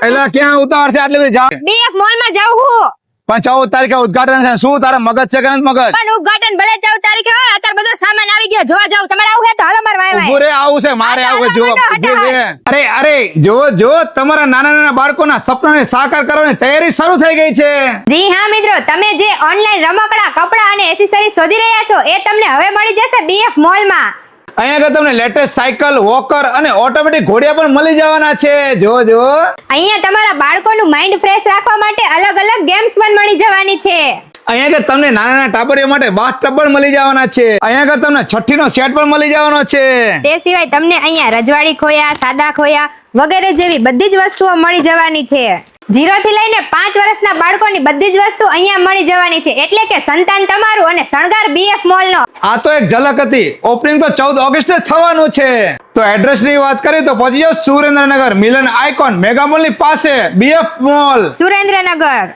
એલા ક્યાં ઉતાવળ છે આટલી બધી જા બીએફ મોલ માં જાઉં હું પણ 14 તારીખે ઉદ્ઘાટન છે શું તારા મગજ છે કે નથી મગજ પણ ઉદ્ઘાટન ભલે 14 તારીખે હોય અત્યારે બધો સામાન આવી ગયો જોવા જાવ તમારે આવું હે તો હાલો માર વાય ઉભું રે આવું છે મારે આવું છે જો અરે અરે જો જો તમારા નાના નાના બાળકોના સપનાને સાકાર કરવાની તૈયારી શરૂ થઈ ગઈ છે જી હા મિત્રો તમે જે ઓનલાઈન રમકડા કપડા અને એસેસરીઝ શોધી રહ્યા છો એ તમને હવે મળી જશે બીએફ મોલ માં અહીંયા આગળ તમને લેટેસ્ટ સાયકલ વોકર અને ઓટોમેટિક ઘોડિયા પણ મળી જવાના છે જો જો અહીંયા તમારા બાળકોનું માઇન્ડ ફ્રેશ રાખવા માટે અલગ અલગ ગેમ્સ પણ મળી જવાની છે અહીંયા આગળ તમને નાના નાના ટાબરીઓ માટે બાથટબ પણ મળી જવાના છે અહીંયા આગળ તમને છઠ્ઠીનો સેટ પણ મળી જવાનો છે તે સિવાય તમને અહીંયા રજવાડી ખોયા સાદા ખોયા વગેરે જેવી બધી જ વસ્તુઓ મળી જવાની છે 0 થી લઈને 5 વર્ષના બાળકોની બધી જ વસ્તુ અહીંયા મળી જવાની છે એટલે કે સંતાન તમારું અને શણગાર બીએફ મોલ નો આ તો એક ઝલક હતી ઓપનિંગ તો 14 ઓગસ્ટે થવાનું છે તો એડ્રેસ ની વાત કરીએ તો પહોંચી જાઓ સુરેન્દ્રનગર મિલન આઇકોન મેગા મોલ ની પાસે બીએફ મોલ સુરેન્દ્રનગર